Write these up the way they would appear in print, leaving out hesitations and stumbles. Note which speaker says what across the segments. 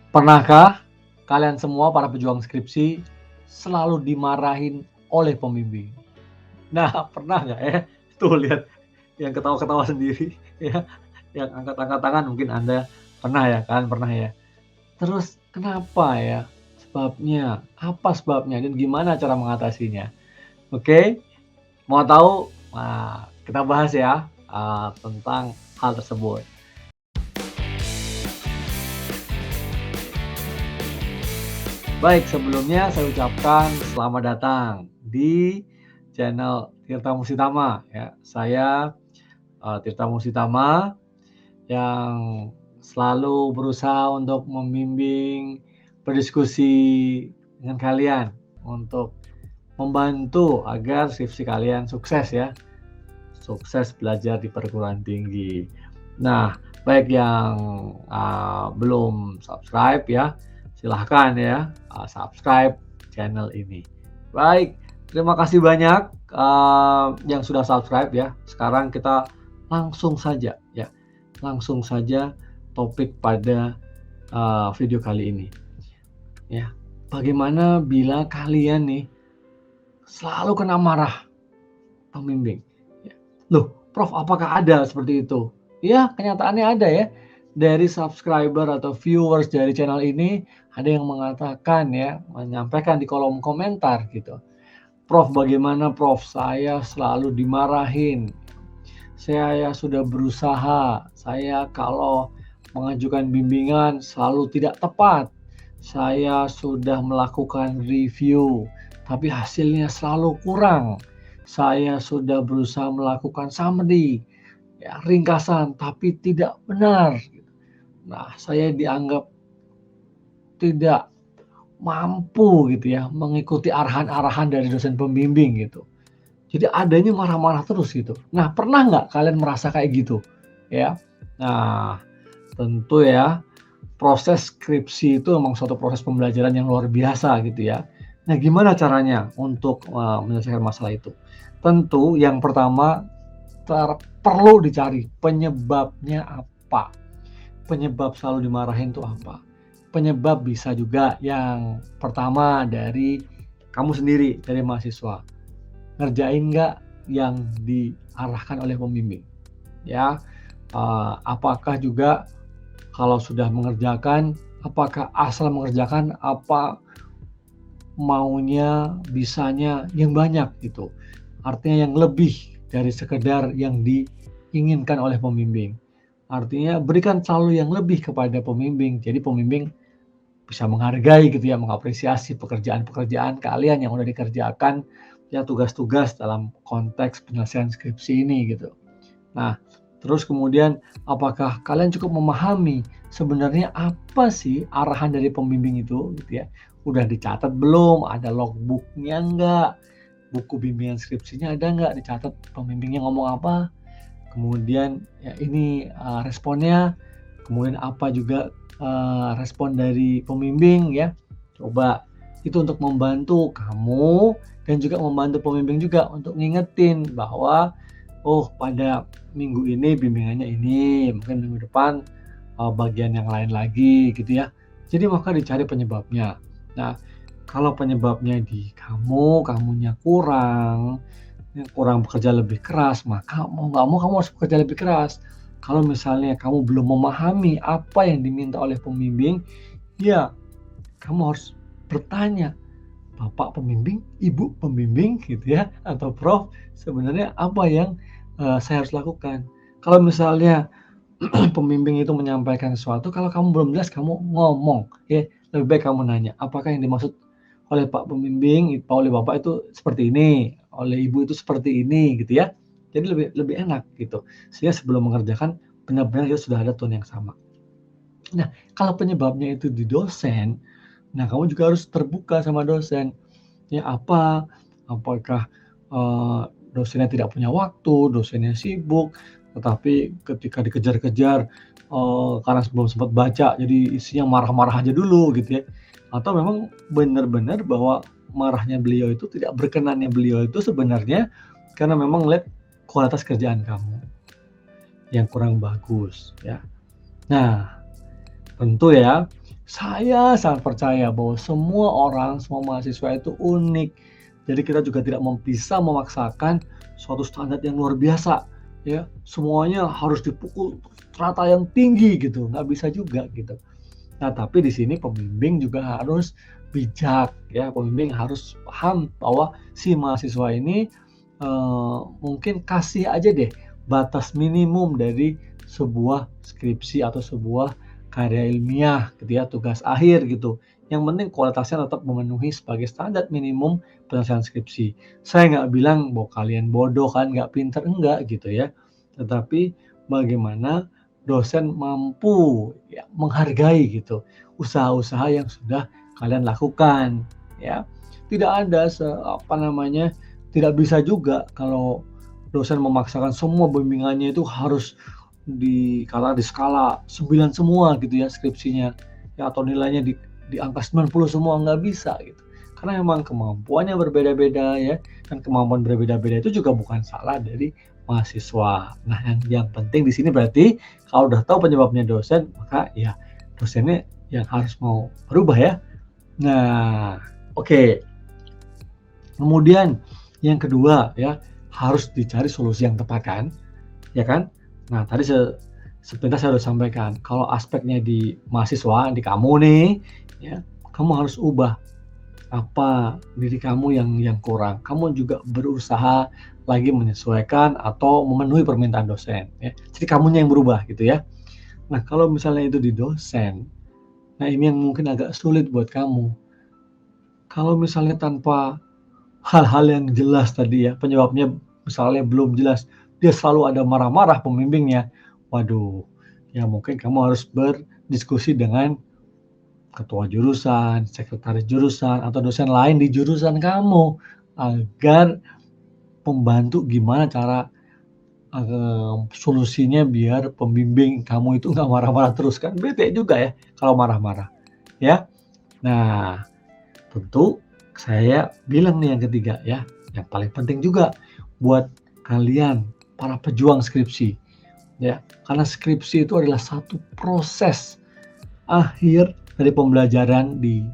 Speaker 1: Pernahkah kalian semua para pejuang skripsi selalu dimarahin oleh pembimbing? Nah, pernah nggak ya? Tuh lihat yang ketawa-ketawa sendiri ya, yang angkat-angkat tangan mungkin Anda pernah ya kan, pernah ya. Terus kenapa ya sebabnya? Apa sebabnya dan gimana cara mengatasinya? Oke, mau tahu? Nah, kita bahas ya, tentang hal tersebut. Baik, sebelumnya saya ucapkan selamat datang di channel Tirta Musitama ya. Saya, Tirta Musitama yang selalu berusaha untuk membimbing, berdiskusi dengan kalian untuk membantu agar skripsi kalian sukses ya, sukses belajar di perguruan tinggi. Nah, baik yang, belum subscribe ya, silahkan ya, subscribe channel ini. Baik, terima kasih banyak, yang sudah subscribe ya. Sekarang kita langsung saja ya, langsung saja topik pada, video kali ini, ya. Bagaimana bila kalian nih selalu kena marah pembimbing? Ya. Loh, Prof, apakah ada seperti itu? Ya, kenyataannya ada ya. Dari subscriber atau viewers dari channel ini, ada yang mengatakan ya, menyampaikan di kolom komentar gitu. Prof, bagaimana Prof? Saya selalu dimarahin. Saya sudah berusaha. Saya kalau mengajukan bimbingan selalu tidak tepat. Saya sudah melakukan review, tapi hasilnya selalu kurang. Saya sudah berusaha melakukan summary, ya, ringkasan, tapi tidak benar. Nah, saya dianggap tidak mampu gitu ya mengikuti arahan-arahan dari dosen pembimbing gitu. Jadi adanya marah-marah terus gitu. Nah, pernah nggak kalian merasa kayak gitu? Ya. Nah, tentu ya proses skripsi itu memang suatu proses pembelajaran yang luar biasa gitu ya. Nah, gimana caranya untuk, menyelesaikan masalah itu? Tentu yang pertama perlu dicari penyebabnya apa. Penyebab selalu dimarahin itu apa? Penyebab bisa juga yang pertama dari kamu sendiri, dari mahasiswa. Ngerjain nggak yang diarahkan oleh pembimbing, ya. Apakah juga kalau sudah mengerjakan, apakah asal mengerjakan, apa maunya, bisanya yang banyak gitu. Artinya yang lebih dari sekedar yang diinginkan oleh pembimbing. Artinya berikan selalu yang lebih kepada pembimbing. Jadi pembimbing bisa menghargai gitu ya, mengapresiasi pekerjaan-pekerjaan kalian yang udah dikerjakan, ya tugas-tugas dalam konteks penyelesaian skripsi ini gitu. Nah, terus kemudian apakah kalian cukup memahami sebenarnya apa sih arahan dari pembimbing itu gitu ya? Udah dicatat belum? Ada logbook-nya enggak? Buku bimbingan skripsinya ada nggak? Dicatat pembimbingnya ngomong apa? Kemudian ya ini, responnya, kemudian apa juga, respon dari pembimbing ya. Coba itu untuk membantu kamu dan juga membantu pembimbing juga untuk ngingetin bahwa, oh pada minggu ini bimbingannya ini, mungkin minggu depan, bagian yang lain lagi gitu ya. Jadi maka dicari penyebabnya. Nah, kalau penyebabnya di kamu, kamunya kurang, kurang bekerja lebih keras, maka mau nggak mau kamu harus bekerja lebih keras. Kalau misalnya kamu belum memahami apa yang diminta oleh pembimbing, ya kamu harus bertanya, Bapak pembimbing, Ibu pembimbing gitu ya, atau Prof, sebenarnya apa yang, saya harus lakukan? Kalau misalnya pembimbing itu menyampaikan sesuatu, kalau kamu belum jelas kamu ngomong, ya lebih baik kamu nanya, apakah yang dimaksud oleh Pak pembimbing, oleh Bapak itu seperti ini, oleh Ibu itu seperti ini, gitu ya. Jadi lebih lebih enak gitu. Sehingga sebelum mengerjakan benar-benar kita sudah ada tone yang sama. Nah, kalau penyebabnya itu di dosen, nah kamu juga harus terbuka sama dosen. Ya apa, apakah, dosennya tidak punya waktu, dosennya sibuk, tetapi ketika dikejar-kejar, karena belum sempat baca jadi isinya marah-marah aja dulu gitu ya. Atau memang benar-benar bahwa marahnya beliau itu, tidak berkenannya beliau itu sebenarnya karena memang ngelihat kualitas kerjaan kamu yang kurang bagus ya. Nah, tentu ya Saya sangat percaya bahwa semua orang, semua mahasiswa itu unik. Jadi kita juga tidak bisa memaksakan suatu standar yang luar biasa, ya. Semuanya harus dipukul rata yang tinggi gitu, nggak bisa juga gitu. Nah, tapi di sini pembimbing juga harus bijak, ya. Pembimbing harus paham bahwa si mahasiswa ini mungkin kasih aja deh batas minimum dari sebuah skripsi atau sebuah karya ilmiah gitu ya, tugas akhir gitu. Yang penting kualitasnya tetap memenuhi sebagai standar minimum penyelesaian skripsi. Saya nggak bilang bahwa kalian bodoh kan, nggak pinter, enggak gitu ya. Tetapi bagaimana dosen mampu ya, menghargai gitu usaha-usaha yang sudah kalian lakukan ya. Tidak ada tidak bisa juga kalau dosen memaksakan semua bimbingannya itu harus di skala 9 semua gitu ya skripsinya, ya atau nilainya di angka 90 semua, nggak bisa gitu. Karena memang kemampuannya berbeda-beda ya, dan kemampuan berbeda-beda itu juga bukan salah dari mahasiswa. Nah, yang penting di sini berarti kalau udah tahu penyebabnya dosen, maka ya dosennya yang harus mau berubah ya. Nah, oke. Kemudian yang kedua ya, harus dicari solusi yang tepat kan, ya kan? Nah, tadi sebentar saya udah sampaikan, kalau aspeknya di mahasiswa, di kamu nih, ya, kamu harus ubah apa diri kamu yang kurang. Kamu juga berusaha lagi menyesuaikan atau memenuhi permintaan dosen, ya. Jadi kamunya yang berubah gitu ya. Nah, kalau misalnya itu di dosen, nah ini yang mungkin agak sulit buat kamu. Kalau misalnya tanpa hal-hal yang jelas tadi ya, penyebabnya misalnya belum jelas, dia selalu ada marah-marah pembimbingnya. Waduh, ya mungkin kamu harus berdiskusi dengan ketua jurusan, sekretaris jurusan, atau dosen lain di jurusan kamu agar membantu gimana cara solusinya biar pembimbing kamu itu nggak marah-marah terus kan bete juga ya kalau marah-marah ya. Nah, tentu saya bilang nih yang ketiga ya, yang paling penting juga buat kalian para pejuang skripsi ya, karena skripsi itu adalah satu proses akhir dari pembelajaran di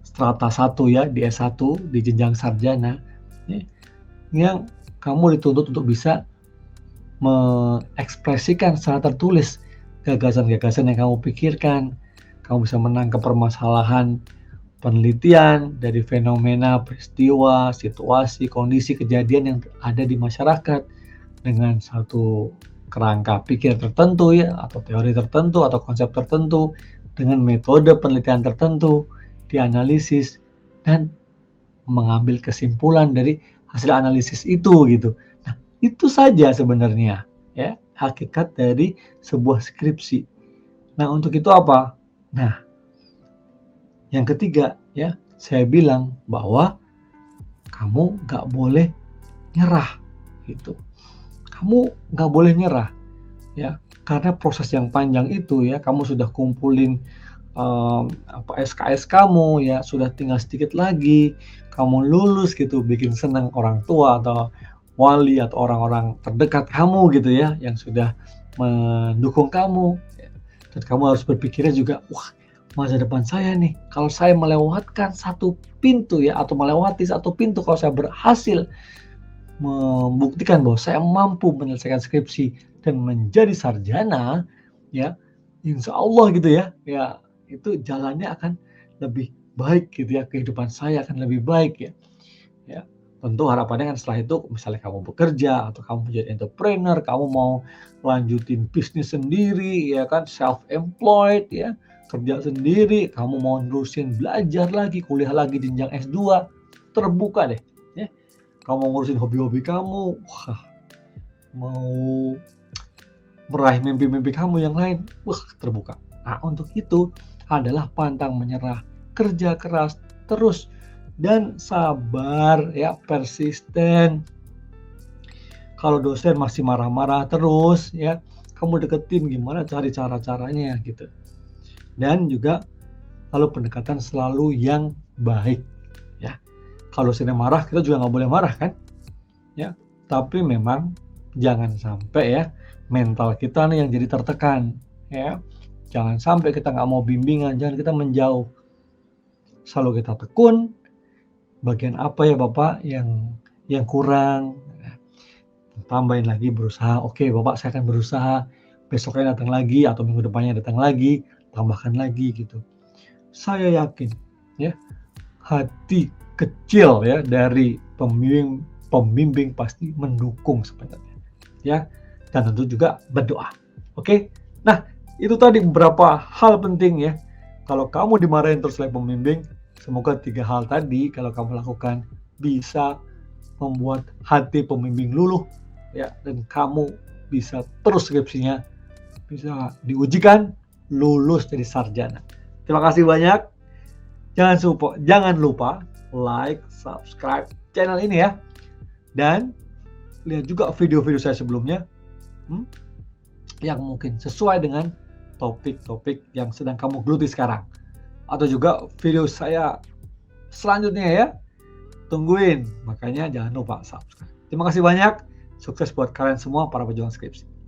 Speaker 1: strata 1 ya, di S1, di jenjang sarjana ya, yang kamu dituntut untuk bisa mengekspresikan secara tertulis gagasan-gagasan yang kamu pikirkan. Kamu bisa menangkap permasalahan penelitian dari fenomena, peristiwa, situasi, kondisi, kejadian yang ada di masyarakat dengan satu kerangka pikir tertentu ya, atau teori tertentu atau konsep tertentu dengan metode penelitian tertentu, dianalisis dan mengambil kesimpulan dari hasil analisis itu gitu. Nah, itu saja sebenarnya ya hakikat dari sebuah skripsi. Nah, untuk itu apa? Nah, yang ketiga ya, saya bilang bahwa kamu nggak boleh nyerah gitu. Kamu nggak boleh nyerah ya, karena proses yang panjang itu ya, kamu sudah kumpulin SKS kamu ya, sudah tinggal sedikit lagi kamu lulus gitu, bikin senang orang tua atau wali atau orang-orang terdekat kamu gitu ya, yang sudah mendukung kamu. Dan kamu harus berpikirnya juga, wah masa depan saya nih, kalau saya melewatkan satu pintu ya, atau melewati satu pintu, kalau saya berhasil membuktikan bahwa saya mampu menyelesaikan skripsi dan menjadi sarjana, ya insya Allah gitu ya, ya itu jalannya akan lebih baik gitu ya, kehidupan saya akan lebih baik ya. Ya, tentu harapannya kan setelah itu misalnya kamu bekerja atau kamu menjadi entrepreneur, kamu mau lanjutin bisnis sendiri ya kan, self employed ya, kerja sendiri, kamu mau nerusin belajar lagi, kuliah lagi jenjang S2, terbuka deh ya. Kamu mau ngurusin hobi-hobi kamu, wah, mau meraih mimpi-mimpi kamu yang lain, wah terbuka. Nah, untuk itu adalah pantang menyerah, kerja keras terus dan sabar ya, persisten. Kalau dosen masih marah-marah terus ya, kamu deketin gimana cari cara-caranya gitu. Dan juga lalu pendekatan selalu yang baik ya. Kalau dosennya marah, kita juga nggak boleh marah kan ya, tapi memang jangan sampai ya mental kita nih yang jadi tertekan ya. Jangan sampai kita nggak mau bimbingan, jangan kita menjauh. Selalu kita tekun, bagian apa ya Bapak yang kurang, tambahin lagi berusaha, oke Bapak saya akan berusaha, besoknya datang lagi atau minggu depannya datang lagi, tambahkan lagi gitu. Saya yakin ya, hati kecil ya dari pembimbing pasti mendukung sebenarnya ya, dan tentu juga berdoa. Oke. Nah, itu tadi beberapa hal penting ya. Kalau kamu dimarahin terus oleh pembimbing, semoga 3 hal tadi kalau kamu lakukan bisa membuat hati pembimbing luluh ya, dan kamu bisa terus skripsinya bisa diujikan, lulus jadi sarjana. Terima kasih banyak. Jangan lupa like, subscribe channel ini ya. Dan lihat juga video-video saya sebelumnya yang mungkin sesuai dengan topik-topik yang sedang kamu geluti sekarang. Atau juga video saya selanjutnya ya. Tungguin, makanya jangan lupa subscribe. Terima kasih banyak. Sukses buat kalian semua para pejuang skripsi.